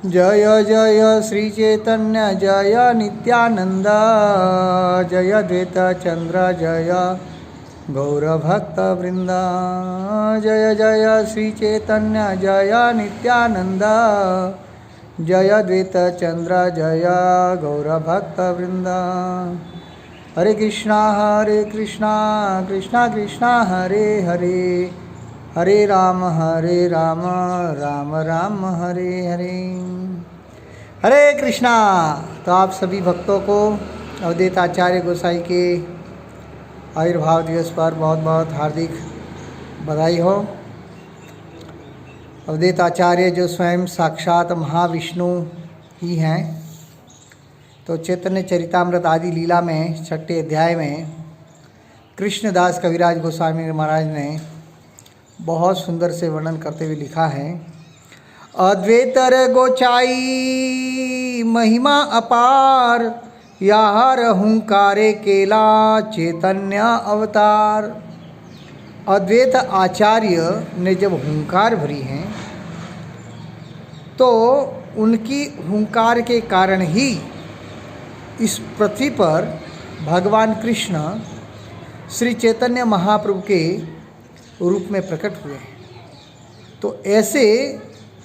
जय जय श्री चैतन्य जय नित्यानंद जय द्वैत चंद्र जय गौरभक्तवृंद। जय जय श्री चैतन्य जय नित्यानंद जय द्वैत चंद्र जय गौरभक्तवृंद। हरे कृष्णा कृष्णा कृष्णा हरे हरे, हरे राम राम राम हरे हरे। हरे कृष्णा। तो आप सभी भक्तों को अवधूत आचार्य गोसाई के आविर्भाव दिवस पर बहुत बहुत हार्दिक बधाई हो। अवधूत आचार्य जो स्वयं साक्षात महाविष्णु ही हैं, तो चैतन्य चरितामृत आदि लीला में 6ठे अध्याय में कृष्णदास कविराज गोस्वामी महाराज ने बहुत सुंदर से वर्णन करते हुए लिखा है। अद्वैतर गोचाई महिमा अपार, याहर हुंकारे केला चैतन्य अवतार। अद्वैत आचार्य ने जब हुंकार भरी हैं तो उनकी हुंकार के कारण ही इस पृथ्वी पर भगवान कृष्ण श्री चैतन्य महाप्रभु के रूप में प्रकट हुए हैं। तो ऐसे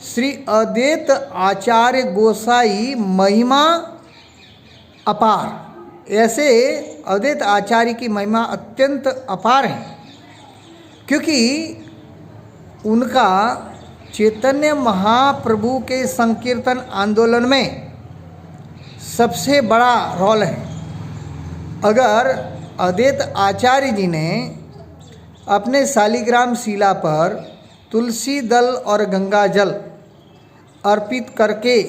श्री अद्वैत आचार्य गोसाई महिमा अपार, ऐसे अद्वैत आचार्य की महिमा अत्यंत अपार है, क्योंकि उनका चैतन्य महाप्रभु के संकीर्तन आंदोलन में सबसे बड़ा रोल है। अगर अद्वैत आचार्य जी ने अपने शालिग्राम शिला पर तुलसी दल और गंगा जल अर्पित करके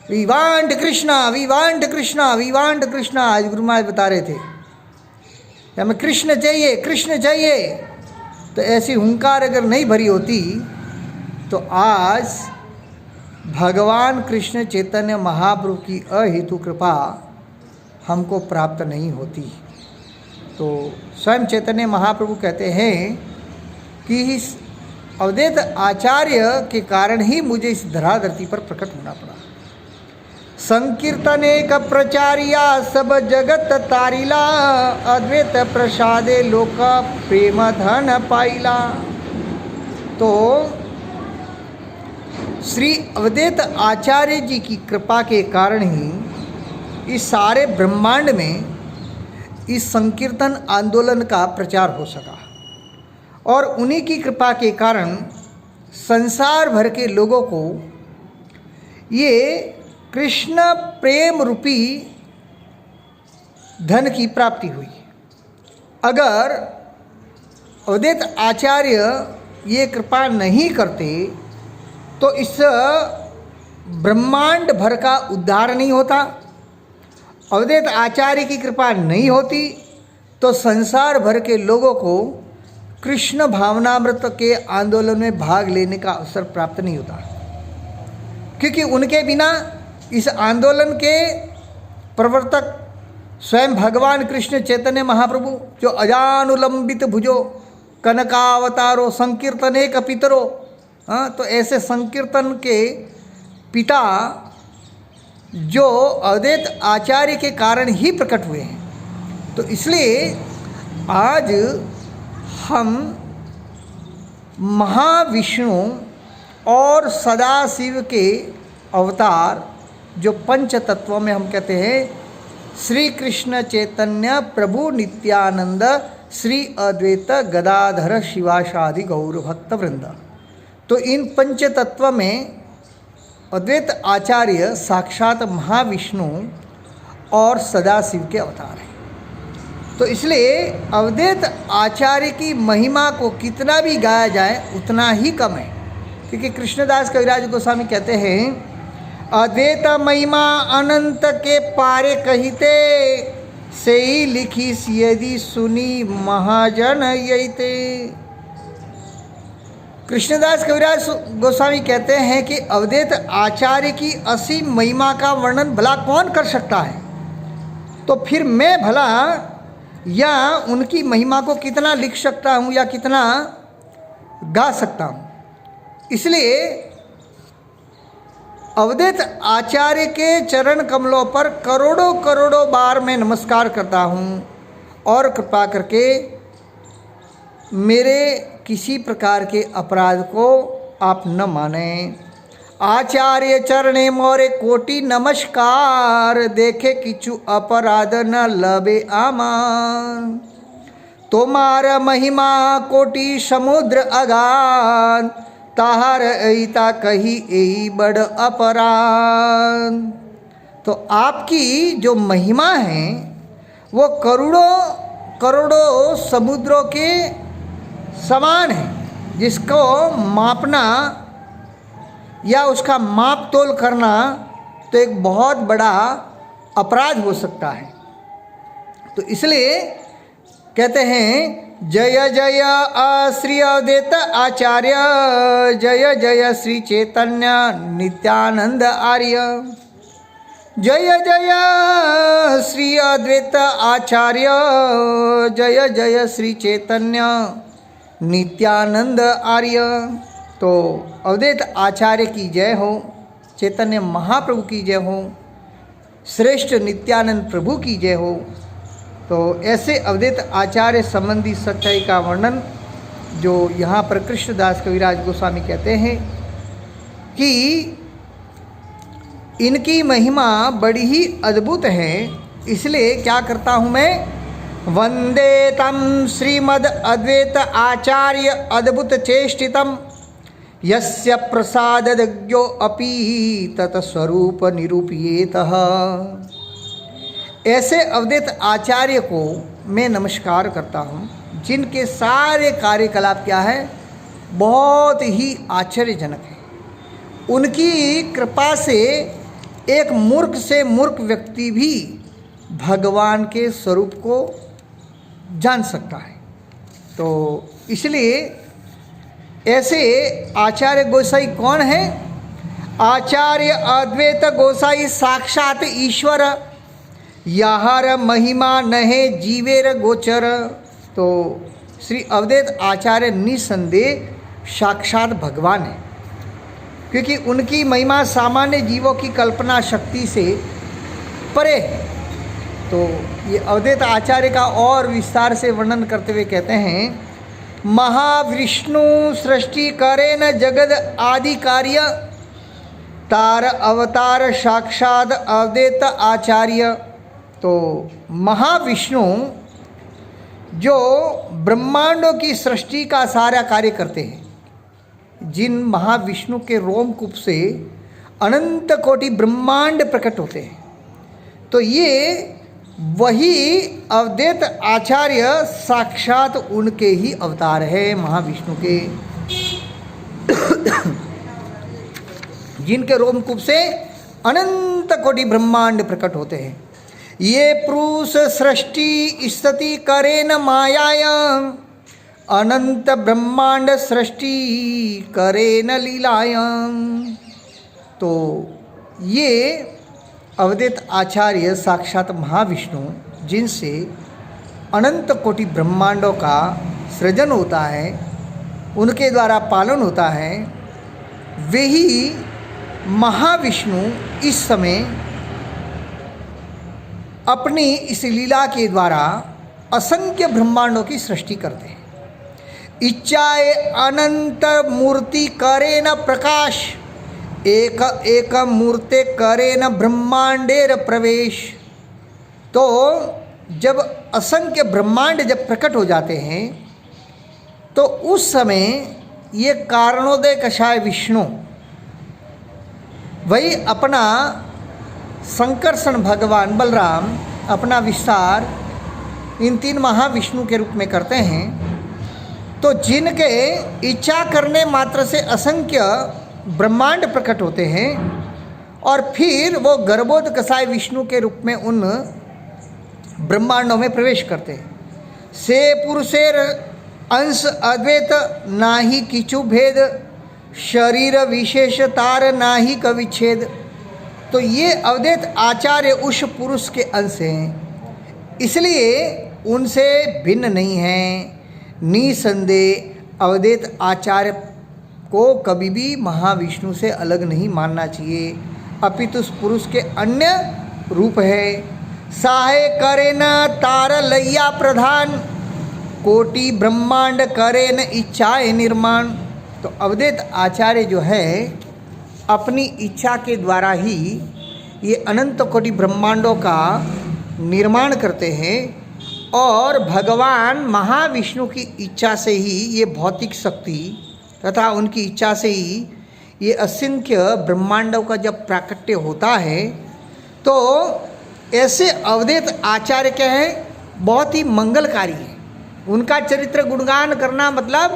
we want Krishna we want Krishna we want Krishna, आज गुरु महाराज बता रहे थे कि हमें कृष्ण चाहिए कृष्ण चाहिए, तो ऐसी हुंकार अगर नहीं भरी होती तो आज भगवान कृष्ण चैतन्य महाप्रभु की अहेतु कृपा हमको प्राप्त नहीं होती। तो स्वयं चैतन्य महाप्रभु कहते हैं कि इस अवधूत आचार्य के कारण ही मुझे इस धराधरती पर प्रकट होना पड़ा। संकीर्तनेक प्रचारिया सब जगत तारिला, अद्वैत प्रसादे लोक प्रेम धन पाइला। तो श्री अवधूत आचार्य जी की कृपा के कारण ही इस सारे ब्रह्मांड में इस संकीर्तन आंदोलन का प्रचार हो सका, और उन्हीं की कृपा के कारण संसार भर के लोगों को ये कृष्ण प्रेम रूपी धन की प्राप्ति हुई। अगर अद्वैत आचार्य ये कृपा नहीं करते तो इस ब्रह्मांड भर का उद्धार नहीं होता। अवधूत आचार्य की कृपा नहीं होती तो संसार भर के लोगों को कृष्ण भावनामृत के आंदोलन में भाग लेने का अवसर प्राप्त नहीं होता, क्योंकि उनके बिना इस आंदोलन के प्रवर्तक स्वयं भगवान कृष्ण चैतन्य महाप्रभु, जो अजानुलंबित भुजो कनकावतारो संकीर्तने कपितरो, तो ऐसे संकीर्तन के पिता जो अद्वैत आचार्य के कारण ही प्रकट हुए हैं। तो इसलिए आज हम महाविष्णु और सदाशिव के अवतार, जो पंच तत्वों में हम कहते हैं श्री कृष्ण चैतन्य प्रभु नित्यानंद श्री अद्वैत गदाधर शिवासादि गौर भक्त वृंद, तो इन पंच तत्व में अद्वैत आचार्य साक्षात महाविष्णु और सदाशिव के अवतार हैं। तो इसलिए अद्वैत आचार्य की महिमा को कितना भी गाया जाए उतना ही कम है, क्योंकि कृष्णदास कविराज गोस्वामी कहते हैं अद्वैत महिमा अनंत के पारे कहिते, से ही लिखी यदि सुनी महाजन यईते। कृष्णदास कविराज गोस्वामी कहते हैं कि अवधूत आचार्य की असीम महिमा का वर्णन भला कौन कर सकता है, तो फिर मैं भला या उनकी महिमा को कितना लिख सकता हूँ या कितना गा सकता हूँ। इसलिए अवधूत आचार्य के चरण कमलों पर करोड़ों करोड़ों बार मैं नमस्कार करता हूँ और कृपा करके मेरे किसी प्रकार के अपराध को आप न माने। आचार्य चरणे मोरे कोटि नमस्कार, देखे किछु अपराध न लबे आमान। तुम्हारा महिमा कोटि समुद्र अगाध, ताहर ऐता कही यही बड़ अपराध। तो आपकी जो महिमा है वो करोड़ों करोड़ों समुद्रों के समान है, जिसको मापना या उसका माप तोल करना तो एक बहुत बड़ा अपराध हो सकता है। तो इसलिए कहते हैं जय जय श्री अद्वैत आचार्य, जय जय श्री चैतन्य नित्यानंद आर्य, जय जय श्री अद्वैत आचार्य, जय जय श्री चैतन्य नित्यानंद आर्य। तो अद्वैत आचार्य की जय हो, चैतन्य महाप्रभु की जय हो, श्रेष्ठ नित्यानंद प्रभु की जय हो। तो ऐसे अद्वैत आचार्य संबंधी सच्चाई का वर्णन जो यहाँ पर कृष्णदास कविराज गोस्वामी कहते हैं कि इनकी महिमा बड़ी ही अद्भुत है। इसलिए क्या करता हूँ मैं, वंदे तम श्रीमद् अद्वैत आचार्य अद्भुत चेष्टितम, यस्य प्रसादज्ञो अपि तत्स्वरूप निरूपयेतः। ऐसे अद्वैत आचार्य को मैं नमस्कार करता हूँ, जिनके सारे कार्यकलाप क्या है, बहुत ही आश्चर्यजनक है। उनकी कृपा से एक मूर्ख से मूर्ख व्यक्ति भी भगवान के स्वरूप को जान सकता है। तो इसलिए ऐसे आचार्य गोसाई कौन है? आचार्य अद्वैत गोसाई साक्षात ईश्वर, याहर महिमा नहे जीवेर गोचर। तो श्री अद्वैत आचार्य निसंदेह साक्षात भगवान है, क्योंकि उनकी महिमा सामान्य जीवों की कल्पना शक्ति से परे है। तो ये अद्वैत आचार्य का और विस्तार से वर्णन करते हुए कहते हैं, महाविष्णु सृष्टि करे न जगद आदि कार्य, तार अवतार साक्षात अद्वैत आचार्य। तो महाविष्णु जो ब्रह्मांडों की सृष्टि का सारा कार्य करते हैं, जिन महाविष्णु के रोमकूप से अनंत कोटि ब्रह्मांड प्रकट होते हैं, तो ये वही अद्वैत आचार्य साक्षात उनके ही अवतार है, महाविष्णु के, जिनके रोमकूप से अनंत कोटि ब्रह्मांड प्रकट होते हैं। ये पुरुष सृष्टि स्थिति करे न मायाया, अनंत ब्रह्मांड सृष्टि करे न लीलायाम। तो ये अद्वैत आचार्य साक्षात महाविष्णु, जिनसे अनंत कोटि ब्रह्मांडों का सृजन होता है, उनके द्वारा पालन होता है, वे ही महाविष्णु इस समय अपनी इस लीला के द्वारा असंख्य ब्रह्मांडों की सृष्टि करते हैं। इच्छाए अनंत मूर्ति करे न प्रकाश, एक एक मूर्ते करे न ब्रह्मांडेर प्रवेश। तो जब असंख्य ब्रह्मांड जब प्रकट हो जाते हैं, तो उस समय ये कारणोदय कषाय विष्णु वही अपना संकर्षण भगवान बलराम अपना विस्तार इन तीन महाविष्णु के रूप में करते हैं। तो जिनके इच्छा करने मात्र से असंख्य ब्रह्मांड प्रकट होते हैं, और फिर वो गर्भोद कसाय विष्णु के रूप में उन ब्रह्मांडों में प्रवेश करते हैं। से पुरुषेर अंश अद्वैत नाही किचु भेद, शरीर विशेष तार नाही कविच्छेद। तो ये अद्वैत आचार्य उस पुरुष के अंश हैं, इसलिए उनसे भिन्न नहीं हैं। निसंदेह अद्वैत आचार्य को कभी भी महाविष्णु से अलग नहीं मानना चाहिए, अपितु उस पुरुष के अन्य रूप है। साहे करे न तार लैया प्रधान, कोटि ब्रह्मांड करे न इच्छाए निर्माण। तो अवधूत आचार्य जो है अपनी इच्छा के द्वारा ही ये अनंत कोटि ब्रह्मांडों का निर्माण करते हैं, और भगवान महाविष्णु की इच्छा से ही ये भौतिक शक्ति तथा उनकी इच्छा से ही ये असंख्य ब्रह्मांडों का जब प्राकट्य होता है, तो ऐसे अवधूत आचार्य क्या है, बहुत ही मंगलकारी है। उनका चरित्र गुणगान करना मतलब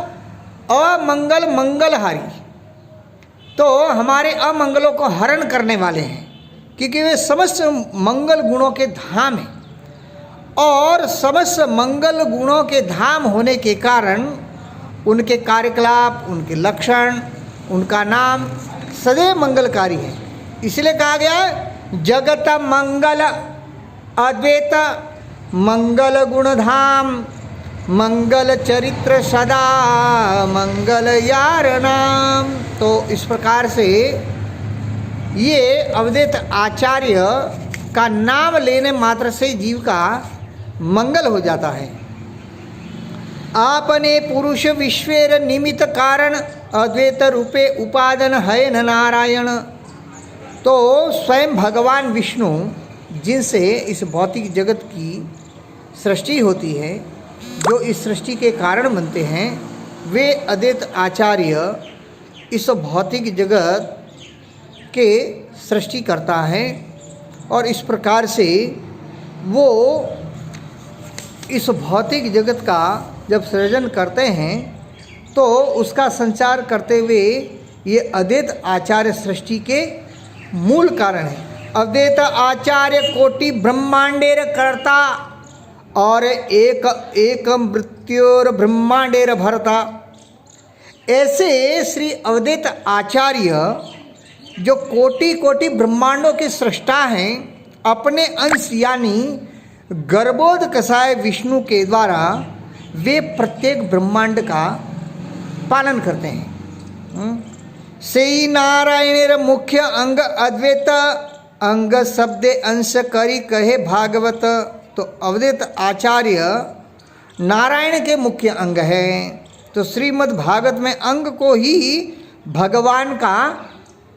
अमंगल मंगलहारी, तो हमारे अमंगलों को हरण करने वाले हैं, क्योंकि वे समस्त मंगल गुणों के धाम हैं, और समस्त मंगल गुणों के धाम होने के कारण उनके कार्यकलाप, उनके लक्षण, उनका नाम सदैव मंगलकारी है। इसलिए कहा गया जगत मंगल अद्वैत मंगल गुणधाम, मंगल चरित्र सदा मंगल यार नाम। तो इस प्रकार से ये अवधूत आचार्य का नाम लेने मात्र से जीव का मंगल हो जाता है। आपने पुरुष विश्वेर निमित्त कारण, अद्वैत रूपे उपादन है न नारायण। तो स्वयं भगवान विष्णु जिनसे इस भौतिक जगत की सृष्टि होती है, जो इस सृष्टि के कारण बनते हैं, वे अद्वैत आचार्य इस भौतिक जगत के सृष्टि करता है, और इस प्रकार से वो इस भौतिक जगत का जब सृजन करते हैं तो उसका संचार करते हुए ये अद्वैत आचार्य सृष्टि के मूल कारण है। अद्वैत आचार्य कोटि ब्रह्मांडेर कर्ता, और एक मृत्योर ब्रह्मांडेर भरता। ऐसे श्री अवधूत आचार्य जो कोटि कोटि ब्रह्मांडों के सृष्टा हैं, अपने अंश यानी गर्भोध कसाय विष्णु के द्वारा वे प्रत्येक ब्रह्मांड का पालन करते हैं। सेई नारायणेर मुख्य अंग अद्वैत, अंग शब्दे अंश करी कहे भागवत। तो अवधूत आचार्य नारायण के मुख्य अंग है, तो श्रीमद् भागवत में अंग को ही भगवान का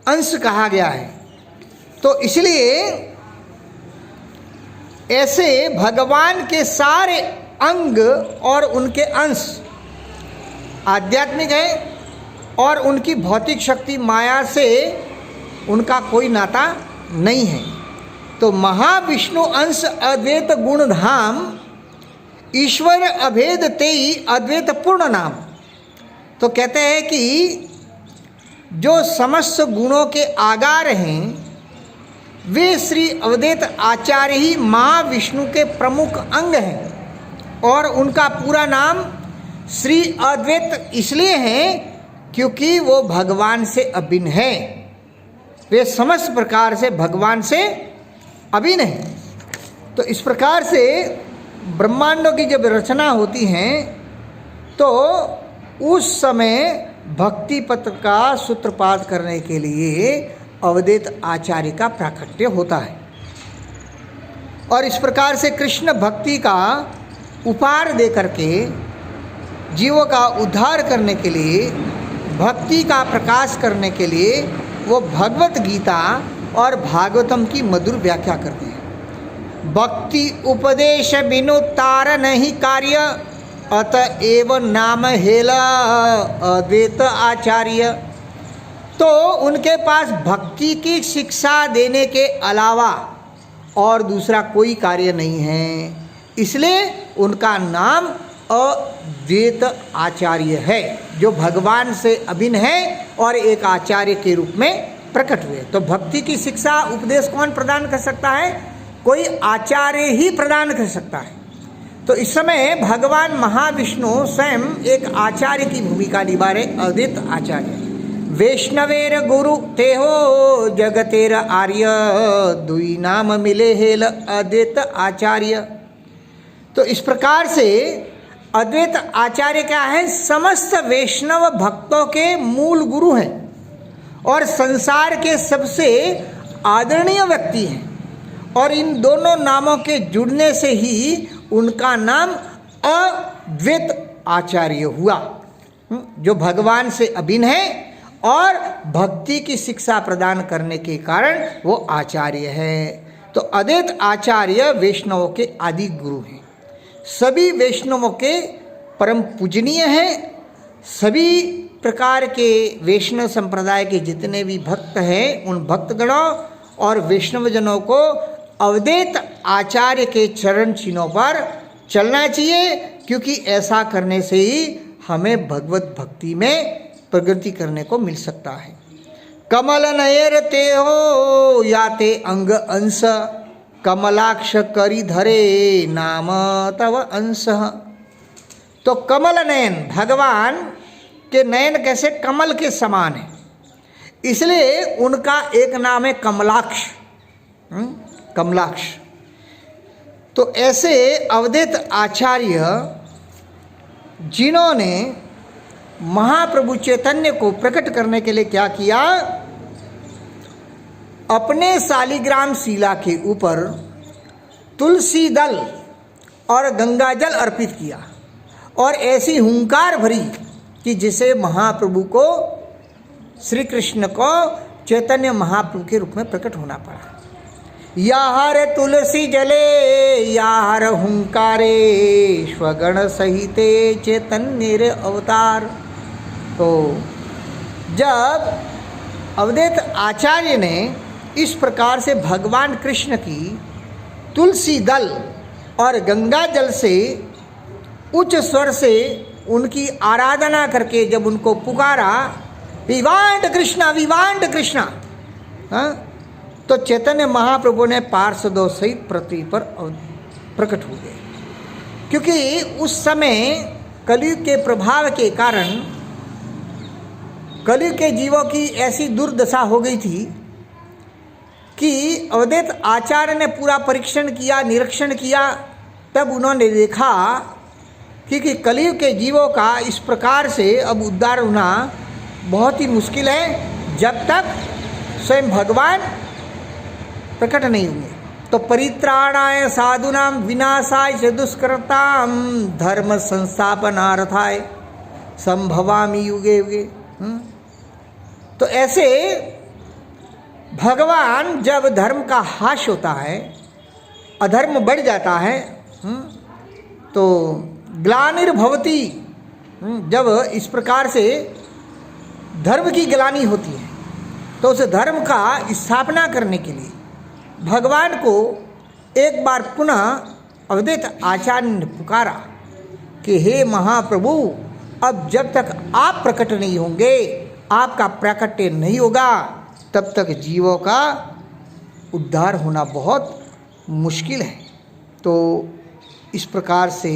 अंश कहा गया है। तो इसलिए ऐसे भगवान के सारे अंग और उनके अंश आध्यात्मिक है, और उनकी भौतिक शक्ति माया से उनका कोई नाता नहीं है। तो महाविष्णु अंश अद्वैत गुण धाम, ईश्वर अभेद तेई अद्वैत पूर्ण नाम। तो कहते हैं कि जो समस्त गुणों के आगार हैं, वे श्री अवधूत आचार्य ही महाविष्णु के प्रमुख अंग हैं, और उनका पूरा नाम श्री अद्वैत इसलिए है क्योंकि वो भगवान से अभिन्न है। वे समस्त प्रकार से भगवान से अभिन्न है। तो इस प्रकार से ब्रह्मांडों की जब रचना होती है, तो उस समय भक्ति पत्र का सूत्रपात करने के लिए अवधूत आचार्य का प्राकट्य होता है, और इस प्रकार से कृष्ण भक्ति का उपहार दे करके जीवों का उद्धार करने के लिए, भक्ति का प्रकाश करने के लिए वो भगवत गीता और भागवतम की मधुर व्याख्या करते हैं। भक्ति उपदेश बिनु तार नहीं कार्य, अतएव नाम हेला अद्वैत आचार्य। तो उनके पास भक्ति की शिक्षा देने के अलावा और दूसरा कोई कार्य नहीं है, इसलिए उनका नाम अद्वैत आचार्य है, जो भगवान से अभिन्न है और एक आचार्य के रूप में प्रकट हुए। तो भक्ति की शिक्षा उपदेश कौन प्रदान कर सकता है? कोई आचार्य ही प्रदान कर सकता है। तो इस समय भगवान महाविष्णु स्वयं एक आचार्य की भूमिका निभा रहे, अद्वैत आचार्य। वैष्णवेर गुरु तेहो जगतेर आर्य, दुई नाम मिले हेल अद्वैत आचार्य। तो इस प्रकार से अद्वैत आचार्य क्या है? समस्त वैष्णव भक्तों के मूल गुरु हैं और संसार के सबसे आदरणीय व्यक्ति हैं। और इन दोनों नामों के जुड़ने से ही उनका नाम अद्वैत आचार्य हुआ, जो भगवान से अभिन्न है और भक्ति की शिक्षा प्रदान करने के कारण वो आचार्य है। तो अद्वैत आचार्य वैष्णवों के आदि गुरु हैं, सभी वैष्णवों के परम पूजनीय हैं। सभी प्रकार के वैष्णव संप्रदाय के जितने भी भक्त हैं उन भक्तगणों और वैष्णवजनों को अद्वैत आचार्य के चरण चिन्हों पर चलना चाहिए, क्योंकि ऐसा करने से ही हमें भगवत भक्ति में प्रगति करने को मिल सकता है। कमल नयर ते हो याते अंग अंश, कमलाक्ष करी धरे नाम तव अंश। तो कमल नयन, भगवान के नयन कैसे कमल के समान है, इसलिए उनका एक नाम है कमलाक्ष। कमलाक्ष। तो ऐसे अद्वैत आचार्य जिन्होंने महाप्रभु चैतन्य को प्रकट करने के लिए क्या किया, अपने शालिग्राम शिला के ऊपर तुलसी दल और गंगा जल अर्पित किया और ऐसी हुंकार भरी कि जिसे महाप्रभु को, श्री कृष्ण को चैतन्य महाप्रभु के रूप में प्रकट होना पड़ा। याहर तुलसी जले याहर हुंकारे स्वगण सहिते चैतन्य अवतार। तो जब अद्वैत आचार्य ने इस प्रकार से भगवान कृष्ण की तुलसी दल और गंगा जल से उच्च स्वर से उनकी आराधना करके जब उनको पुकारा, विवांट कृष्णा, हाँ, तो चैतन्य महाप्रभु ने पार्षदों सहित पृथ्वी पर प्रकट हो गए। क्योंकि उस समय कलयुग के प्रभाव के कारण कलयुग के जीवों की ऐसी दुर्दशा हो गई थी कि अद्वैत आचार्य ने पूरा परीक्षण किया, निरीक्षण किया, तब उन्होंने देखा कि कलयुग के जीवों का इस प्रकार से अब उद्धार होना बहुत ही मुश्किल है जब तक स्वयं भगवान प्रकट नहीं हुए। तो परित्राणाय साधुनाम विनाशाय च दुष्कृताम धर्म संस्थापनार्थाय संभवामि युगे युगे। तो ऐसे भगवान जब धर्म का हाश होता है, अधर्म बढ़ जाता है, तो ग्लानिर्भवति, जब इस प्रकार से धर्म की ग्लानि होती है तो उस धर्म का स्थापना करने के लिए भगवान को एक बार पुनः अद्वैत आचार्य ने पुकारा कि हे महाप्रभु, अब जब तक आप प्रकट नहीं होंगे, आपका प्राकट्य नहीं होगा, तब तक जीवों का उद्धार होना बहुत मुश्किल है। तो इस प्रकार से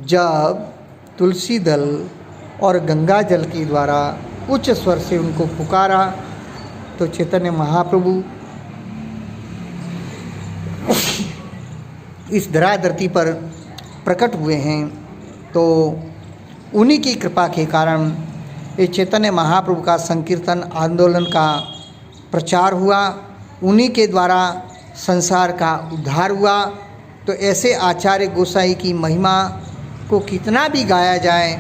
जब तुलसी दल और गंगा जल के द्वारा उच्च स्वर से उनको पुकारा तो चैतन्य महाप्रभु इस धराधरती पर प्रकट हुए हैं। तो उन्हीं की कृपा के कारण ये चैतन्य महाप्रभु का संकीर्तन आंदोलन का प्रचार हुआ, उन्हीं के द्वारा संसार का उद्धार हुआ। तो ऐसे आचार्य गोसाई की महिमा को कितना भी गाया जाए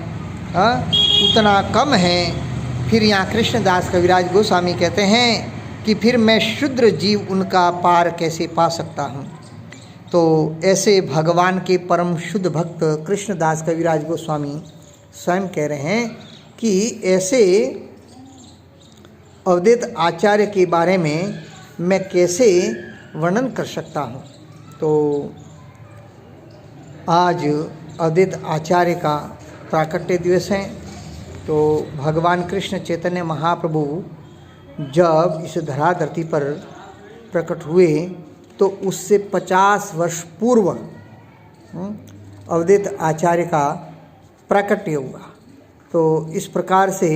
उतना कम है। फिर यहाँ कृष्णदास कविराज गोस्वामी कहते हैं कि फिर मैं शूद्र जीव उनका पार कैसे पा सकता हूँ। तो ऐसे भगवान के परम शुद्ध भक्त कृष्णदास कविराज गोस्वामी स्वयं कह रहे हैं कि ऐसे अद्वैत आचार्य के बारे में मैं कैसे वर्णन कर सकता हूँ। तो आज अद्वैत आचार्य का प्राकट्य दिवस है। तो भगवान कृष्ण चैतन्य महाप्रभु जब इस धराधरती पर प्रकट हुए तो उससे 50 वर्ष पूर्व अद्वैत आचार्य का प्राकट्य हुआ। तो इस प्रकार से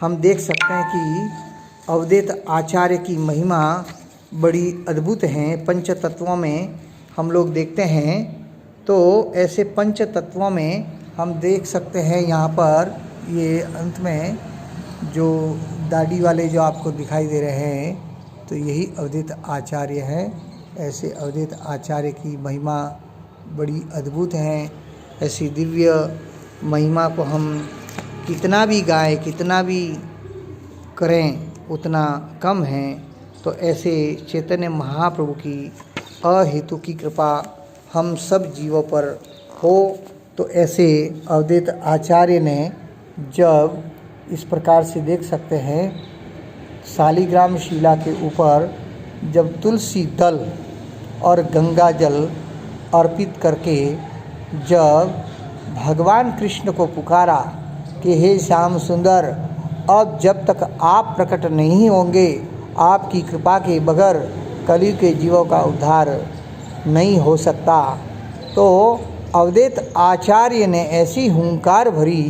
हम देख सकते हैं कि अद्वैत आचार्य की महिमा बड़ी अद्भुत है। पंच तत्वों में हम लोग देखते हैं तो ऐसे पंच तत्वों में हम देख सकते हैं यहाँ पर ये अंत में जो दाढ़ी वाले जो आपको दिखाई दे रहे हैं, तो यही अवधूत आचार्य हैं। ऐसे अवधूत आचार्य की महिमा बड़ी अद्भुत है। ऐसी दिव्य महिमा को हम कितना भी गाएं, कितना भी करें उतना कम है। तो ऐसे चैतन्य महाप्रभु की अहेतु की कृपा हम सब जीवों पर हो। तो ऐसे अवधूत आचार्य ने जब इस प्रकार से देख सकते हैं, शालिग्राम शिला के ऊपर जब तुलसी दल और गंगा जल अर्पित करके जब भगवान कृष्ण को पुकारा कि हे श्याम सुंदर, अब जब तक आप प्रकट नहीं होंगे, आपकी कृपा के बगैर कलयुग के जीवों का उद्धार नहीं हो सकता। तो अवधूत आचार्य ने ऐसी हुंकार भरी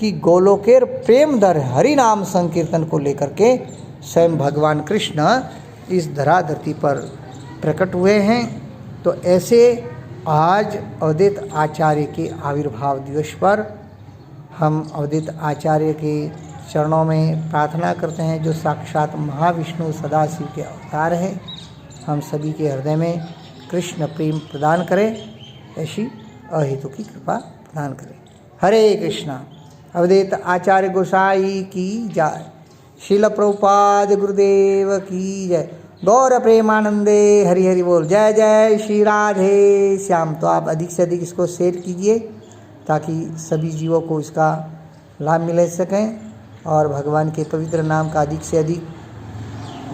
कि गोलोकेर प्रेम दर हरि नाम संकीर्तन को लेकर के स्वयं भगवान कृष्ण इस धराधरती पर प्रकट हुए हैं। तो ऐसे आज अवधूत आचार्य के आविर्भाव दिवस पर हम अवधूत आचार्य के चरणों में प्रार्थना करते हैं, जो साक्षात महाविष्णु सदाशिव के अवतार हैं। हम सभी के हृदय में कृष्ण प्रेम प्रदान करें, ऐसी अहेतु की कृपा प्रदान करें। हरे कृष्णा। अवधूत आचार्य गोसाई की जय। श्रील प्रभुपाद गुरुदेव की जय। गौर प्रेमानंदे हरि हरि बोल। जय जय श्री राधे श्याम। तो आप अधिक से अधिक इसको शेयर कीजिए ताकि सभी जीवों को इसका लाभ मिल सकें, और भगवान के पवित्र नाम का अधिक से अधिक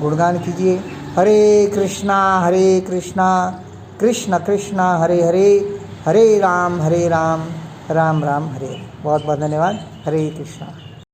गुणगान कीजिए। हरे कृष्णा कृष्ण कृष्ण हरे हरे, हरे राम राम राम हरे। बहुत बहुत धन्यवाद। हरे कृष्णा।